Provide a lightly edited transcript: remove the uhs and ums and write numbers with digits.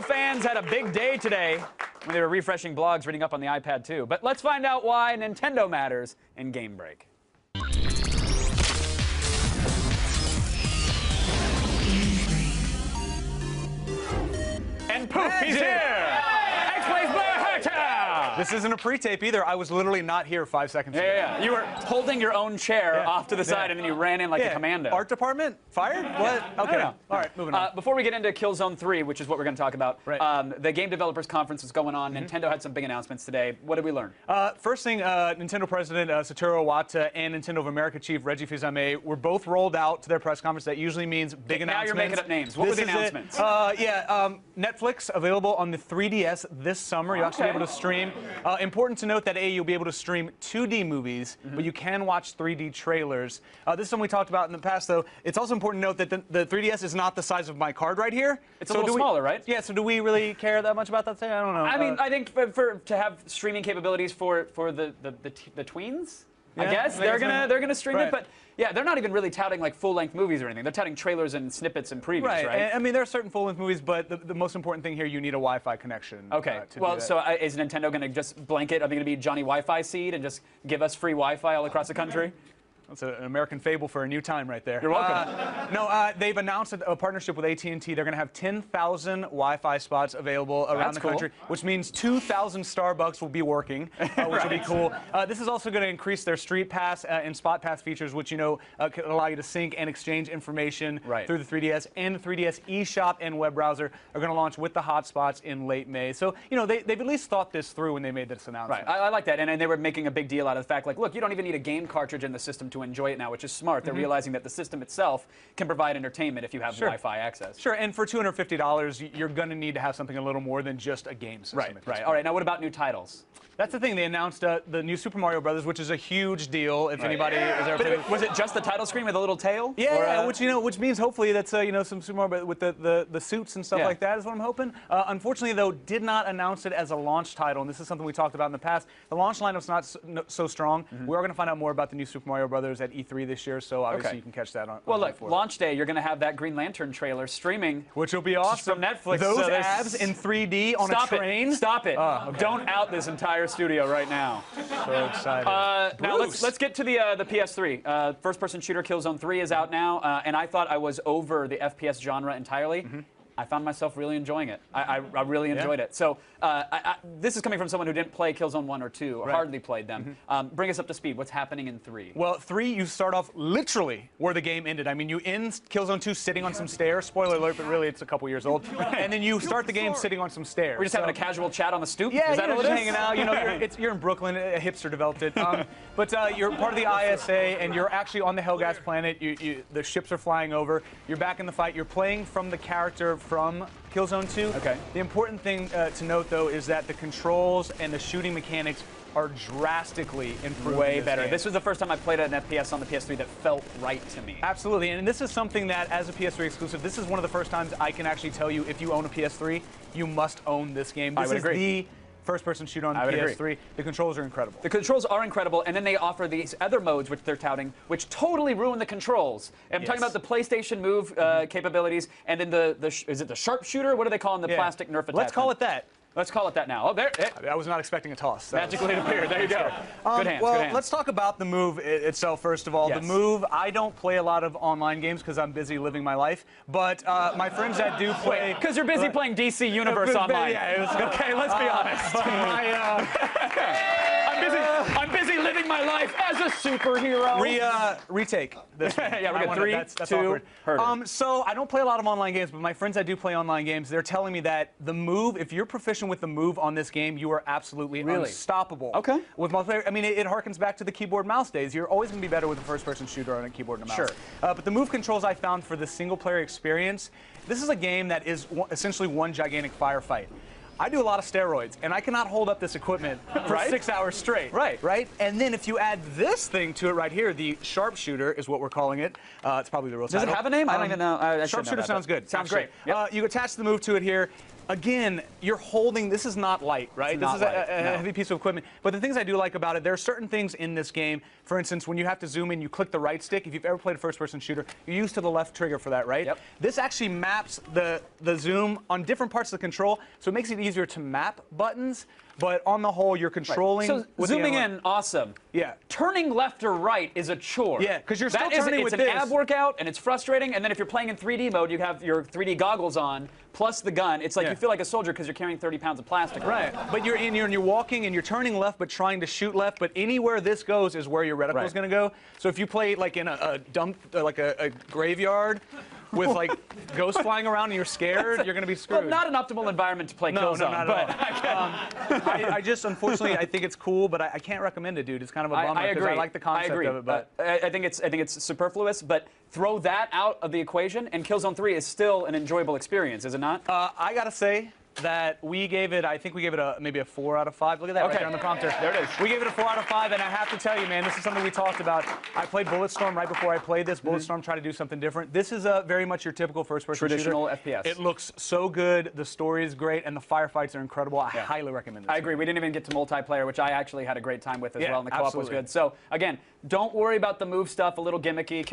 fans had a big day today when they were refreshing blogs, reading up on the iPad 2. But let's find out why Nintendo matters in Game Break. And poof, he's here! X-Blaze Blair Herta! This isn't a pre-tape either. I was literally not here 5 seconds ago. Yeah. You were holding your own chair off to the side, and then you ran in like a commando. Art department? Fired? What? Okay. All right, moving on. Before we get into Killzone 3, which is what we're going to talk about, the Game Developers Conference is going on. Nintendo had some big announcements today. What did we learn? First thing, Nintendo President Satoru Iwata and Nintendo of America Chief Reggie Fils-Aimé were both rolled out to their press conference. That usually means big announcements. Now you're making up names. What were the announcements? Netflix available on the 3DS this summer. You'll actually be able to stream. Important to note that you'll be able to stream 2D movies, but you can watch 3D trailers. This is something we talked about in the past, though. It's also important to note that the 3DS is not the size of my card right here. It's a little smaller, right? Yeah, so do we really care that much about that thing? I don't know. I mean, I think to have streaming capabilities for the tweens, I guess they're gonna stream it, but yeah, they're not even really touting like full-length movies or anything. They're touting trailers and snippets and previews, right? I mean, there are certain full-length movies, but the most important thing here, you need a Wi-Fi connection. Okay. Well, so is Nintendo going to just blanket? Are they going to be Johnny Wi-Fi seed and just give us free Wi-Fi all across the country? That's an American fable for a new time right there. You're welcome. They've announced a partnership with AT&T. They're going to have 10,000 Wi-Fi spots available around the country, which means 2,000 Starbucks will be working, which will be cool. This is also going to increase their Street Pass and Spot Pass features, which, can allow you to sync and exchange information through the 3DS. And the 3DS eShop and web browser are going to launch with the hotspots in late May. So, they've at least thought this through when they made this announcement. Right. I like that. And they were making a big deal out of the fact, like, look, you don't even need a game cartridge in the system to enjoy it now, which is smart. They're realizing that the system itself can provide entertainment if you have Wi-Fi access. Sure, and for $250, you're going to need to have something a little more than just a game system. Right. All right, now what about new titles? That's the thing. They announced the new Super Mario Brothers, which is a huge deal. If anybody is there, was it just the title screen with a little tail? Yeah, which means hopefully that's some Super Mario with the suits and stuff like that is what I'm hoping. Unfortunately, though, did not announce it as a launch title, and this is something we talked about in the past. The launch lineup's not so strong. We are going to find out more about the new Super Mario Brothers at E3 this year, so obviously you can catch that on. Well, look, launch day, you're going to have that Green Lantern trailer streaming, which will be awesome from Netflix. Those abs in 3D on a train. Stop it! Don't out this entire studio right now. So excited. Now let's get to the PS3. First-person shooter Killzone 3 is out now, and I thought I was over the FPS genre entirely. I found myself really enjoying it. I really enjoyed it. So this is coming from someone who didn't play Killzone 1 or 2, or hardly played them. Bring us up to speed. What's happening in 3? Well, 3, you start off literally where the game ended. I mean, you end Killzone 2 sitting on some stairs. Spoiler alert, but really it's a couple years old. And then you start the game sitting on some stairs. We're just having a casual chat on the stoop? Yeah, is that what it is? hanging out. You're in Brooklyn. A hipster developed it. But you're part of the ISA, and you're actually on the Helghast planet. The ships are flying over. You're back in the fight. You're playing from the character from Killzone 2. Okay. The important thing to note, though, is that the controls and the shooting mechanics are drastically improved. Way better. This was the first time I played an FPS on the PS3 that felt right to me. Absolutely, and this is something that, as a PS3 exclusive, this is one of the first times I can actually tell you, if you own a PS3, you must own this game. This is the first-person shooter on the PS3. The controls are incredible. The controls are incredible, and then they offer these other modes, which they're touting, which totally ruin the controls. And I'm talking about the PlayStation Move capabilities, and then is it the sharpshooter? What do they call them? The plastic Nerf attachment? Let's call it that. Let's call it that now. Oh, there. I was not expecting a toss. Magically it appeared. There you go. Good hands. Well, good hands. let's talk about the Move itself, first of all. The Move, I don't play a lot of online games because I'm busy living my life. But my friends that do play... Because you're busy playing DC Universe online. Yeah, okay, let's be honest. I'm busy living my life as a superhero. Retake this one. Yeah, we're good. 3, that's 2, awkward. So I don't play a lot of online games, but my friends that do play online games, they're telling me that the Move, if you're proficient with the Move on this game, you are absolutely unstoppable. Okay. With multiplayer, I mean, it harkens back to the keyboard mouse days. You're always going to be better with a first-person shooter on a keyboard and a mouse. But the Move controls I found for the single-player experience, this is a game that is essentially one gigantic firefight. I do a lot of steroids, and I cannot hold up this equipment for 6 hours straight. Right? And then if you add this thing to it right here, the sharpshooter is what we're calling it. It's probably the real title. Does it have a name? I don't even know. Sharpshooter sounds good. Sounds great. You attach the Move to it here. Again, you're holding, this is not light, right? This is a heavy piece of equipment. But the things I do like about it, there are certain things in this game. For instance, when you have to zoom in, you click the right stick. If you've ever played a first-person shooter, you're used to the left trigger for that, right? Yep. This actually maps the zoom on different parts of the control, so it makes it easier to map buttons. But on the whole, you're controlling. So zooming in, awesome. Yeah. Turning left or right is a chore. Yeah, because you're still turning with this. It's an ab workout, and it's frustrating. And then if you're playing in 3D mode, you have your 3D goggles on, plus the gun. It's like you feel like a soldier because you're carrying 30 pounds of plastic. Right. But you're walking and you're turning left, but trying to shoot left. But anywhere this goes is where your reticle is going to go. So if you play like in a dump, like a graveyard, with like ghosts flying around and you're scared, you're going to be screwed. Well, not an optimal environment to play Killzone. No, not at all. I just, unfortunately, I think it's cool, but I can't recommend it, dude. It's kind of a bummer because I like the concept of it. But I think it's superfluous, but throw that out of the equation, and Killzone 3 is still an enjoyable experience, is it not? I got to say that we gave it, I think we gave it maybe a 4 out of 5. Look at that right there on the prompter. There it is. We gave it a 4 out of 5, and I have to tell you, man, this is something we talked about. I played Bulletstorm right before I played this. Bulletstorm tried to do something different. This is very much your typical first-person shooter. Traditional FPS. It looks so good. The story is great, and the firefights are incredible. I highly recommend this. I agree. We didn't even get to multiplayer, which I actually had a great time with as well, and the co-op was good. So, again, don't worry about the move stuff, a little gimmicky.